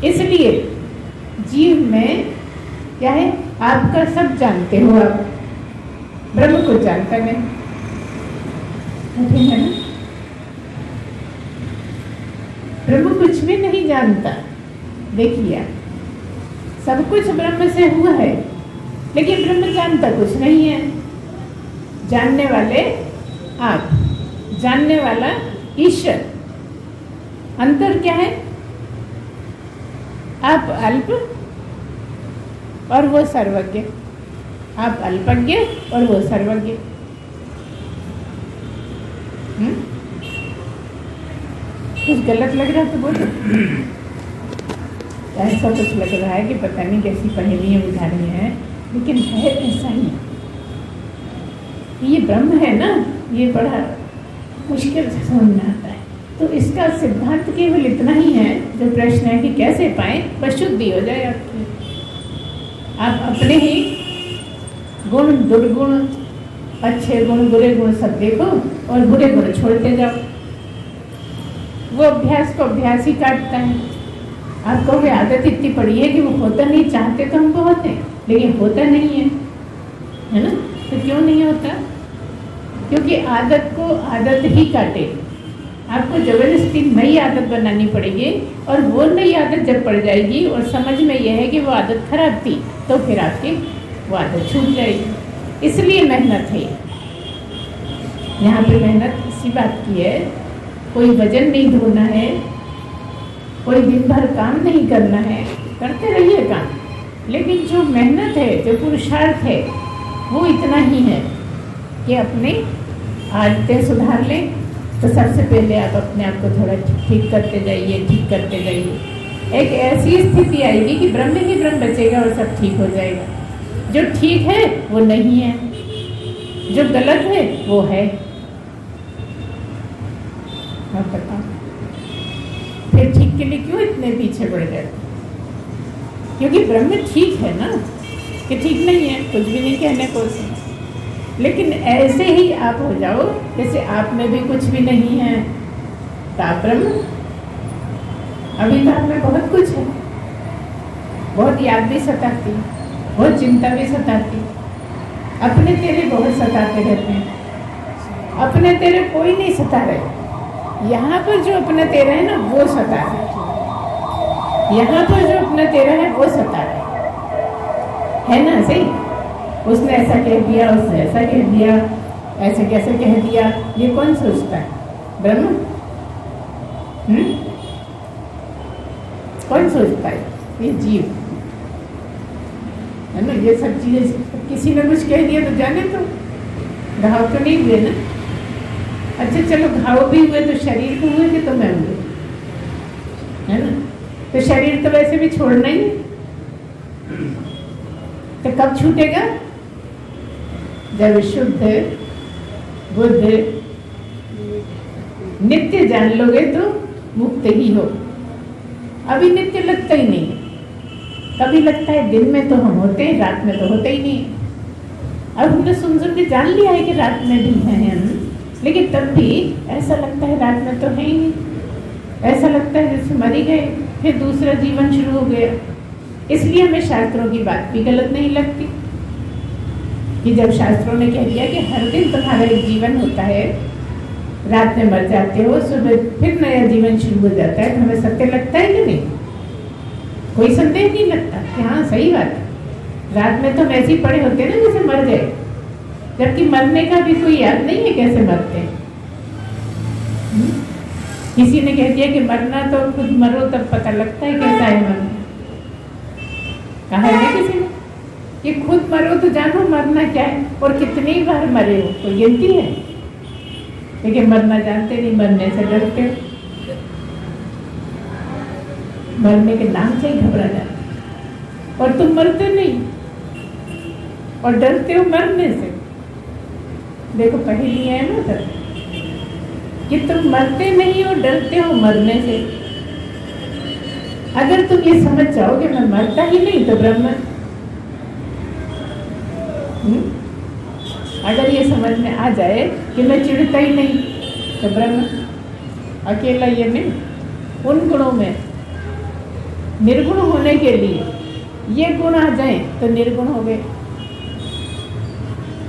[SPEAKER 1] इसलिए जीव में क्या है, आपका सब जानते हो आप, ब्रह्म को जानता नहीं है ना। ब्रह्म कुछ भी नहीं जानता। देखिए सब कुछ ब्रह्म से हुआ है, लेकिन ब्रह्म जानता कुछ नहीं है। जानने वाले आप, जानने वाला ईश्वर। अंतर क्या है, आप अल्प और वो सर्वज्ञ, आप अल्पज्ञ और वो सर्वज्ञ। कुछ गलत लग रहा तो बोलो। ऐसा कुछ लग रहा है कि पता नहीं कैसी पहेलियां बुझा रही हैं, लेकिन है ऐसा ही। ये ब्रह्म है ना, ये बड़ा मुश्किल से समझ में आता है। तो इसका सिद्धांत केवल इतना ही है, जो प्रश्न है कि कैसे पाए, बस शुद्धि हो जाए आपकी। आप अपने ही गुण दुर्गुण, अच्छे गुण बुरे गुण सब देखो और बुरे गुण छोड़ते जाओ। वो अभ्यास को अभ्यास ही काटता है। आप कहोगे आदत इतनी पड़ी है कि वो होता नहीं, चाहते तो हम बहुत हैं, लेकिन होता नहीं है ना। तो क्यों नहीं होता? क्योंकि आदत को आदत ही काटे। आपको जबरदस्ती नई आदत बनानी पड़ेगी, और वो नई आदत जब पड़ जाएगी और समझ में यह है कि वो आदत खराब थी, तो फिर आपकी वो आदत छूट जाएगी। इसलिए मेहनत है। यहाँ पे मेहनत इसी बात की है, कोई वजन नहीं ढोना है, कोई दिन भर काम नहीं करना है, करते रहिए काम, लेकिन जो मेहनत है, जो पुरुषार्थ है, वो इतना ही है कि अपने आदतें सुधार लें। तो सबसे पहले आप अपने आप को थोड़ा ठीक करते जाइए, ठीक करते जाइए। एक ऐसी स्थिति आएगी कि ब्रह्म ही ब्रह्म बचेगा और सब ठीक हो जाएगा। जो ठीक है वो नहीं है, जो गलत है वो है। आप बताओ, फिर ठीक के लिए क्यों इतने पीछे बढ़ जाते? क्योंकि ब्रह्म ठीक है ना, कि ठीक नहीं है, कुछ भी नहीं कहने को। लेकिन ऐसे ही आप हो जाओ जैसे आप में भी कुछ भी नहीं है, तो आप ब्रह्म। अभी तो आप में बहुत कुछ है, बहुत याद भी सताती, बहुत चिंता भी सताती, अपने तेरे बहुत सताते रहते हैं। अपने तेरे कोई नहीं सता रहे, यहाँ पर जो अपना तेरा है ना वो सता है। यहाँ पर जो अपना तेरा है वो सता है ना। सही, उसने ऐसा कह दिया, उसने ऐसा कह दिया, ऐसे कैसे कह दिया, ये कौन सोचता है? ब्रह्म। कौन सोचता है? ये जीव है ना। ये सब चीजें किसी ने कुछ कह दिया तो जाने तो घाव तो नहीं हुए ना। अच्छा चलो घाव भी हुए तो शरीर को हुए कि तो मैं हुए, है ना। तो शरीर तो वैसे भी छोड़ना ही, तो कब छूटेगा? जब शुद्ध बुद्ध नित्य जान लोगे तो मुक्त ही हो। अभी नित्य लगता ही नहीं, कभी लगता है दिन में तो हम होते हैं, रात में तो होते ही नहीं। अब हमने सुन के जान लिया है कि रात में भी हैं हम, लेकिन तब भी ऐसा लगता है रात में तो है ही नहीं। ऐसा लगता है जैसे मर ही गए, फिर दूसरा जीवन शुरू हो गया। इसलिए हमें शास्त्रों की बात भी गलत नहीं लगती कि जब शास्त्रों ने कह दिया कि हर दिन तुम्हारा एक जीवन होता है, रात में मर जाते हो, सुबह फिर नया जीवन शुरू हो जाता है, तो हमें सत्य लगता है कि नहीं? कोई संदेह नहीं लगता कि हाँ सही बात है। रात में तो हम ऐसे ही पड़े होते हैं ना जैसे मर गए, जबकि मरने का भी कोई याद नहीं है कैसे मरते हैं। किसी ने कह दिया कि मरना तो खुद मरो तब पता लगता है कैसा है मरना। कहा है ना किसी ने कि खुद मरो तो जानो मरना क्या है, और कितनी बार मरे हो कोई गिनती है। लेकिन मरना जानते नहीं, मरने से डरते हो, मरने के नाम से ही घबरा जाते। और तुम मरते नहीं और डरते हो मरने से। देखो पहेली है ना सर, कि तुम मरते नहीं और डरते हो मरने से। अगर तुम ये समझ जाओगे मैं मरता ही नहीं तो ब्रह्म। अगर ये समझ में आ जाए कि मैं चिढ़ता ही नहीं तो ब्रह्म। अकेला ये नहीं, उन गुणों में निर्गुण होने के लिए ये गुण आ जाए तो निर्गुण हो गए।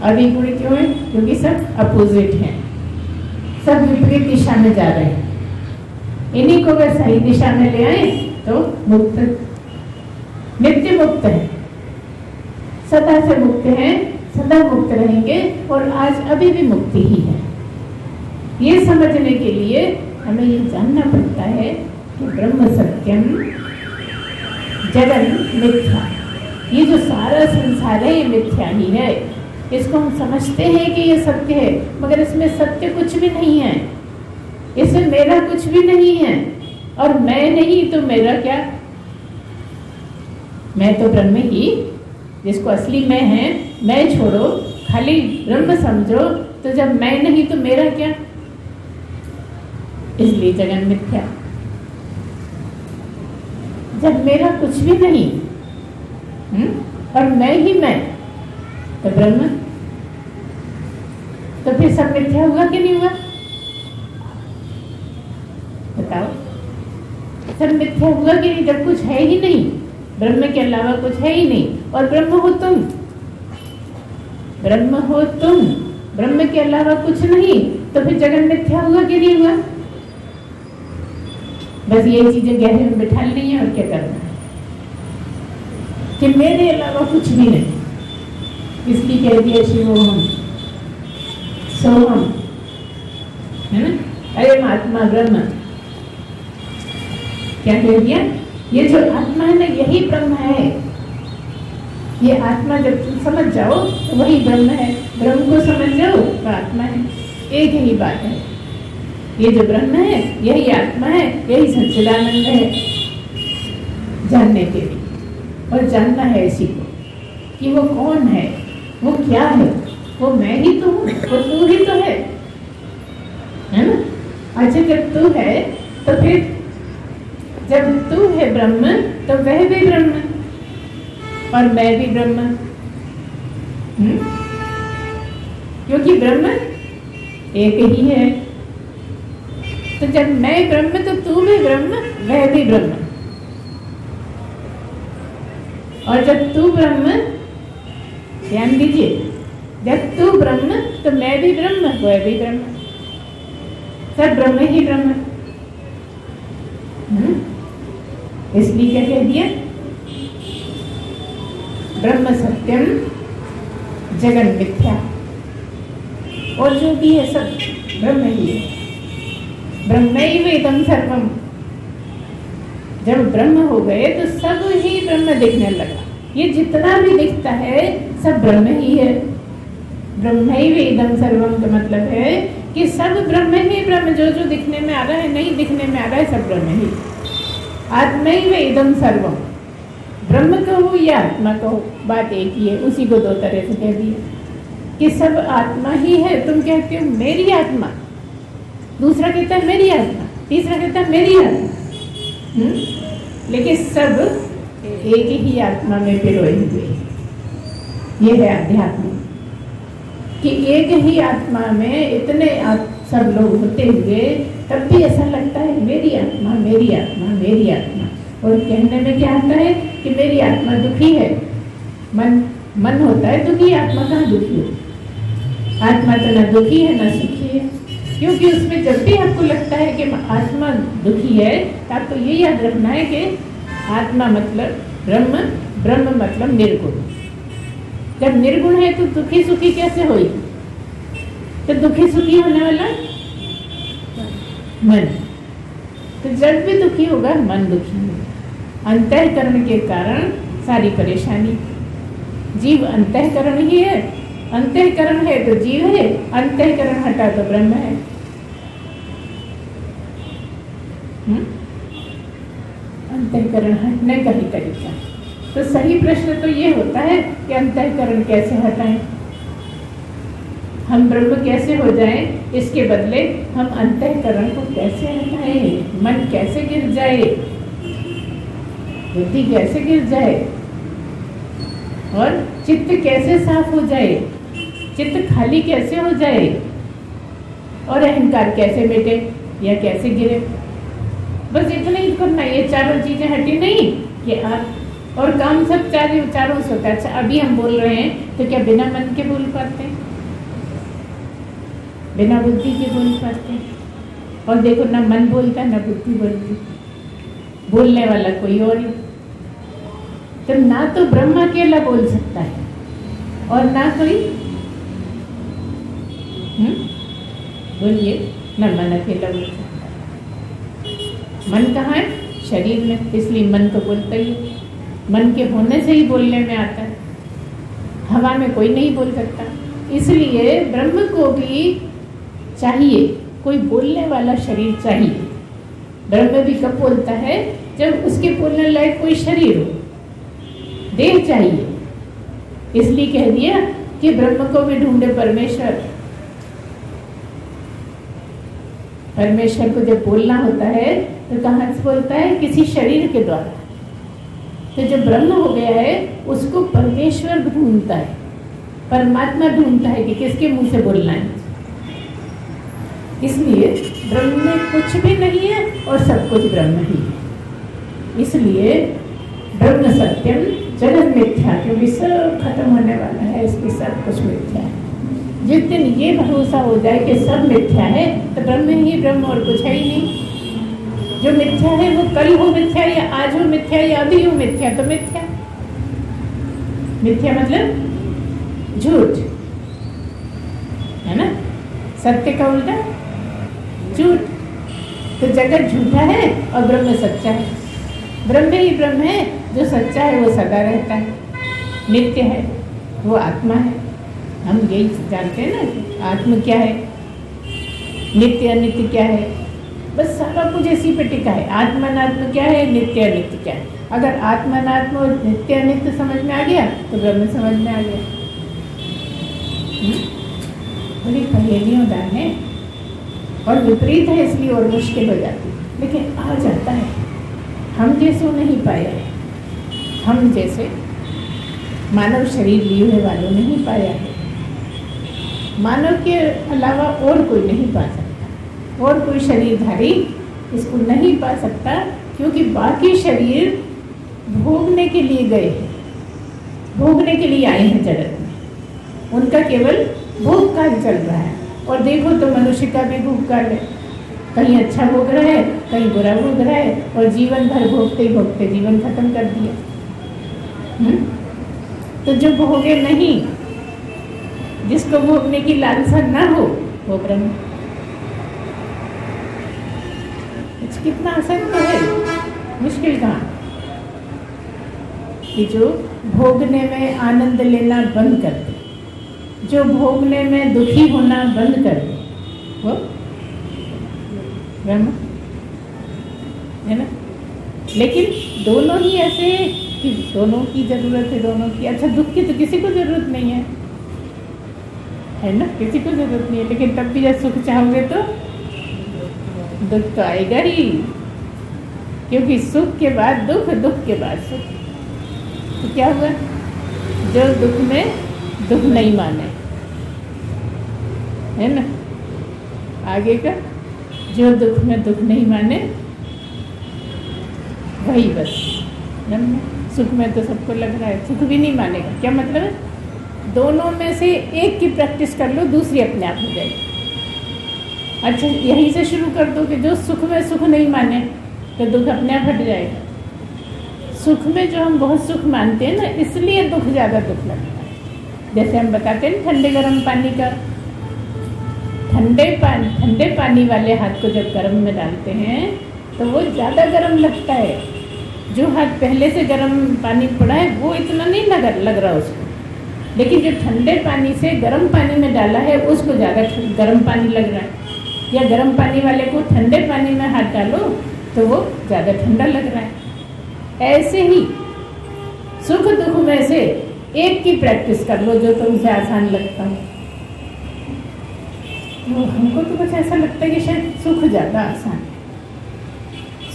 [SPEAKER 1] अविगुण क्यों है? क्योंकि सब अपोजिट हैं, सब विपरीत दिशा में जा रहे हैं। इन्हीं को अगर सही दिशा में ले आए तो मुक्त, नित्य मुक्त है, सदा से मुक्त है, सदा मुक्त रहेंगे और आज अभी भी मुक्ति ही है। ये समझने के लिए हमें ये जानना पड़ता है कि ब्रह्म सत्यम जगन मिथ्या। ये जो सारा संसार है ये मिथ्या ही है। इसको हम समझते हैं कि ये सत्य है, मगर इसमें सत्य कुछ भी नहीं है, इसमें मेरा कुछ भी नहीं है। और मैं नहीं तो मेरा क्या? मैं तो ब्रह्म ही, जिसको असली मैं है, मैं छोड़ो, खाली ब्रह्म समझो। तो जब मैं नहीं तो मेरा क्या? इसलिए जगन मिथ्या। जब मेरा कुछ भी नहीं और मैं ही मैं तो ब्रह्म, तो फिर सब मिथ्या हुआ कि नहीं हुआ? बताओ, सब मिथ्या हुआ कि नहीं? जब कुछ है ही नहीं, ब्रह्म के अलावा कुछ है ही नहीं, और ब्रह्म हो तुम, ब्रह्म हो तुम, ब्रह्म के अलावा कुछ नहीं, तो फिर जगन मिथ्या हुआ कि नहीं हुआ? बस ये चीजें गहरे में बिठा ली है और क्या करना है कि मेरे अलावा कुछ भी नहीं। इसलिए कह दिया शिवोहम सोहम, है ना? अरे आत्मा ब्रह्म, क्या कह दिया? ये जो आत्मा है ना यही ब्रह्म है। ये आत्मा जब तुम समझ जाओ तो वही ब्रह्म है। ब्रह्म को समझ जाओ तो आत्मा है, एक ही बात है। ये जो ब्रह्म है यही आत्मा है, यही सच्चिदानंद है। जानने के लिए, और जानना है इसी को कि वो कौन है, वो क्या है, वो मैं ही तो हूँ, वो तू ही तो है ना? अच्छा, जब तू है तो फिर जब तू है ब्रह्म तो वह भी ब्रह्म और मैं भी ब्रह्म। क्योंकि ब्रह्म एक ही है। तो जब मैं ब्रह्म तो तू भी ब्रह्म, वह भी ब्रह्म। और जब तू ब्रह्म, ध्यान दीजिए, जब तू ब्रह्म तो मैं भी ब्रह्म, वह भी ब्रह्म, सब ब्रह्म ही ब्रह्म। इसलिए क्या कह दिया? ब्रह्म सत्यम जगन मिथ्या। और जो भी है सब ब्रह्म ही है। ब्रह्मैव इदं सर्वम। जब ब्रह्म हो गए तो सब ही ब्रह्म दिखने लगा। ये जितना भी दिखता है सब ब्रह्म ही है। ब्रह्मैव इदं सर्वम का मतलब है कि सब ब्रह्म ही ब्रह्म। जो जो दिखने में आ रहा है, नहीं दिखने में आ रहा है, सब ब्रह्म ही। आत्मैव इदं सर्वम, ब्रह्म कहो या आत्मा कहो, बात एक ही है। उसी को दो तरह से कह दिया कि सब आत्मा ही है। तुम कहते हो मेरी आत्मा, दूसरा कहता है मेरी आत्मा, तीसरा कहता है मेरी आत्मा। लेकिन सब एक ही आत्मा में पिरोए हुए। ये है अध्यात्म कि एक ही आत्मा में इतने सब लोग होते हुए तब भी ऐसा लगता है मेरी आत्मा, मेरी आत्मा, मेरी आत्मा। और कहने में क्या आता है कि मेरी आत्मा दुखी है। मन होता है दुखी, आत्मा कहाँ दुखी हो? आत्मा तो ना दुखी है ना सुखी है। क्योंकि उसमें जब भी आपको लगता है कि आत्मा दुखी है तो आपको ये याद रखना है कि आत्मा मतलब ब्रह्म, ब्रह्म मतलब निर्गुण। जब निर्गुण है तो दुखी सुखी कैसे होगी? तो दुखी सुखी होने वाला मन। तो जब भी दुखी होगा मन दुखी होगा। अंतःकरण के कारण सारी परेशानी। जीव अंतःकरण ही है, अंतःकरण है तो जीव है, अंतःकरण हटा तो ब्रह्म है। अंतःकरण हटने का ही तरीका। तो सही प्रश्न तो ये होता है कि अंतःकरण कैसे हटाएं, हम ब्रह्म कैसे हो जाएं, इसके बदले हम अंतःकरण को कैसे हटाएं, मन कैसे गिर जाए, बुद्धि कैसे गिर जाए और चित्त कैसे साफ हो जाए, चित्त खाली कैसे हो जाए और अहंकार कैसे मिटे या कैसे गिरे। बस इतना ही करना, ये चारों चीजें हटी नहीं कि आप और काम सब चारों से होता है। अच्छा अभी हम बोल रहे हैं तो क्या बिना मन के बोल पाते हैं, बिना बुद्धि के बोल पाते हैं? और देखो ना मन बोलता है ना बुद्धि बोलती, बोलने वाला कोई और ही। तो ना तो ब्रह्म अकेला बोल सकता है और ना कोई बोलिए ना मन अकेला बोल सकता है। मन कहाँ है? शरीर में, इसलिए मन तो बोलता ही है। मन के होने से ही बोलने में आता है, हवा में कोई नहीं बोल सकता। इसलिए ब्रह्म को भी चाहिए कोई बोलने वाला शरीर चाहिए। ब्रह्म भी कब बोलता है? जब उसके बोलने लायक कोई शरीर हो, देह चाहिए। इसलिए कह दिया कि ब्रह्म को भी ढूंढे परमेश्वर। परमेश्वर को जब बोलना होता है तो कहाँ से बोलता है? किसी शरीर के द्वारा। तो जब ब्रह्म हो गया है उसको परमेश्वर ढूंढता है, परमात्मा ढूंढता है कि किसके मुंह से बोलना है। इसलिए ब्रह्म में कुछ भी नहीं है और सब कुछ ब्रह्म ही है। इसलिए ब्रह्म सत्यम जगत मिथ्या, क्योंकि सब खत्म होने वाला है, इसकी सब कुछ मिथ्या है। जिस दिन ये भरोसा हो जाए कि सब मिथ्या है तो ब्रह्म ही ब्रह्म और कुछ है ही नहीं। जो मिथ्या है वो कल हो मिथ्या या आज हो मिथ्या या अभी हो मिथ्या, तो मिथ्या। मिथ्या मतलब झूठ है ना, सत्य का उल्टा झूठ। तो जगत झूठा है और ब्रह्म सच्चा है। ब्रह्म ही ब्रह्म है, जो सच्चा है वो सदा रहता है, नित्य है, वो आत्मा है। हम यही जानते हैं ना आत्मा क्या है, नित्य अनित्य क्या है, बस सारा कुछ इसी पे टिका है। आत्मा अनात्मा क्या है, नित्य अनित्य क्या है। अगर आत्मा अनात्मा और नित्य अनित्य समझ में आ गया तो ब्रह्म समझ में आ गया। बड़ी पहेलियां है और विपरीत है, इसलिए और मुश्किल हो जाती है, लेकिन आ जाता है। हम जैसो नहीं पाया है, हम जैसे मानव शरीर लिए हुए वालों ने ही पाया है। मानव के अलावा और कोई नहीं पा सकता, और कोई शरीरधारी इसको नहीं पा सकता, क्योंकि बाकी शरीर भोगने के लिए गए हैं, भोगने के लिए आए हैं जगत में। उनका केवल भोग काल चल रहा है। और देखो तो मनुष्य का भी भोग काल है, कहीं अच्छा भोग रहा है कहीं बुरा भोग रहा है, और जीवन भर भोगते ही भोगते जीवन खत्म कर दिया। तो जो भोगे नहीं, जिसको भोगने की लालसा ना हो, वो ब्रह्म। कितना आसान तो है, मुश्किल कहाँ। कि जो भोगने में आनंद लेना बंद कर दे, जो भोगने में दुखी होना बंद कर दे, वो ब्रह्म है ना। लेकिन दोनों ही ऐसे कि दोनों की जरूरत है, दोनों की। अच्छा दुख की तो किसी को जरूरत नहीं है ना, किसी को जरूरत नहीं है, लेकिन तब भी जब सुख चाहोगे तो दुख तो आएगा ही, क्योंकि सुख के बाद दुख, दुख के बाद सुख। तो क्या हुआ? जो दुख में दुख नहीं माने, है ना, आगे का जो दुख में दुख नहीं माने वही बस ब्रह्म। सुख में तो सबको लग रहा है, सुख भी नहीं मानेगा। क्या मतलब है? दोनों में से एक की प्रैक्टिस कर लो, दूसरी अपने आप हो जाएगी। अच्छा यहीं से शुरू कर दो कि जो सुख में सुख नहीं माने तो दुख अपने आप हट जाएगा। सुख में जो हम बहुत सुख मानते हैं ना, इसलिए दुख ज़्यादा दुख लगता है। जैसे हम बताते हैं ठंडे गर्म पानी का, ठंडे पानी वाले हाथ को जब गर्म में डालते हैं तो वो ज़्यादा गर्म लगता है। जो हाथ पहले से गर्म पानी पड़ा है वो इतना नहीं लग रहा उसको, लेकिन जो ठंडे पानी से गर्म पानी में डाला है उसको ज़्यादा गर्म पानी लग रहा है। या गर्म पानी वाले को ठंडे पानी में हाथ डालो तो वो ज़्यादा ठंडा लग रहा है। ऐसे ही सुख दुख में से एक की प्रैक्टिस कर लो जो तुमसे आसान लगता है। तो हमको तो कुछ ऐसा लगता है कि शायद सुख ज़्यादा आसान है।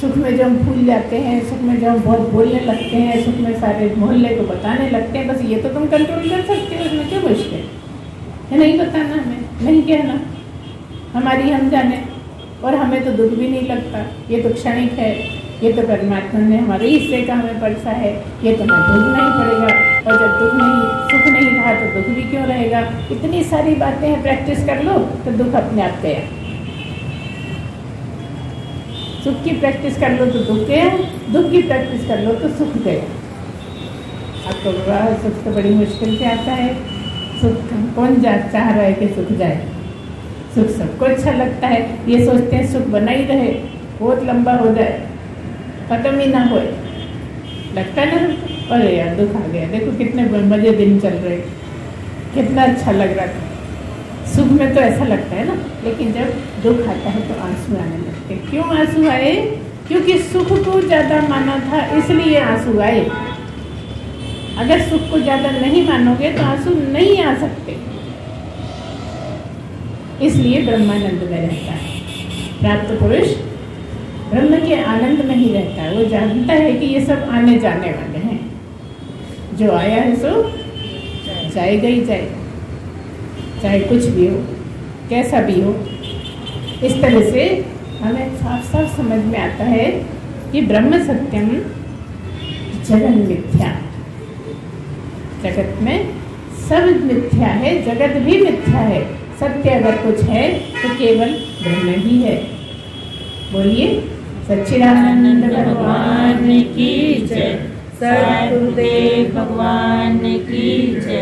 [SPEAKER 1] सुख में जो हम भूल जाते हैं, सुख में जो हम बहुत बोलने लगते हैं, सुख में सारे मोहल्ले को बताने लगते हैं, बस ये तो तुम कंट्रोल कर सकते हो, इसमें क्या मुश्किल है? नहीं बताना हमें, नहीं कहना, हमारी हम जाने। और हमें तो दुख भी नहीं लगता, ये तो क्षणिक है, ये तो परमात्मा ने हमारे हिस्से का हमें परसा है, ये तो हमें दुख नहीं पड़ेगा। और जब सुख नहीं रहा तो दुख भी क्यों रहेगा? इतनी सारी बातें हैं, प्रैक्टिस कर लो तो दुख अपने आप गया। सुख की प्रैक्टिस कर लो तो दुख गया, दुख की प्रैक्टिस कर लो तो सुख गया। अब तो वाह, सुख तो बड़ी मुश्किल से आता है। सुख कौन चाह रहा है कि सुख जाए? सुख सबको अच्छा लगता है, ये सोचते हैं सुख बना ही रहे, बहुत लंबा हो जाए, खत्म ही ना होए, लगता है ना। अरे यार दुख आ गया, देखो कितने मजे दिन चल रहे, कितना अच्छा लग रहा था। सुख में तो ऐसा लगता है ना, लेकिन जब दुख आता है तो आंसू आने लगते। क्यों आंसू आए? क्योंकि सुख को ज़्यादा माना था, इसलिए आंसू आए। अगर सुख को ज़्यादा नहीं मानोगे तो आंसू नहीं आ सकते। इसलिए ब्रह्मानंद में रहता है। प्राप्त पुरुष ब्रह्म के आनंद में ही रहता है। वो जानता है कि ये सब आने जाने वाले हैं, जो आया है सो जाएगा ही जाएगा, चाहे कुछ भी हो, कैसा भी हो। इस तरह से हमें साफ साफ समझ में आता है कि ब्रह्म सत्यम जगत मिथ्या। जगत में सब मिथ्या है, जगत भी मिथ्या है। सत्य अगर कुछ है तो केवल ब्रह्म ही है। बोलिए सच्चिदानंद भगवान की जय,
[SPEAKER 2] सद्गुरुदेव भगवान की जय।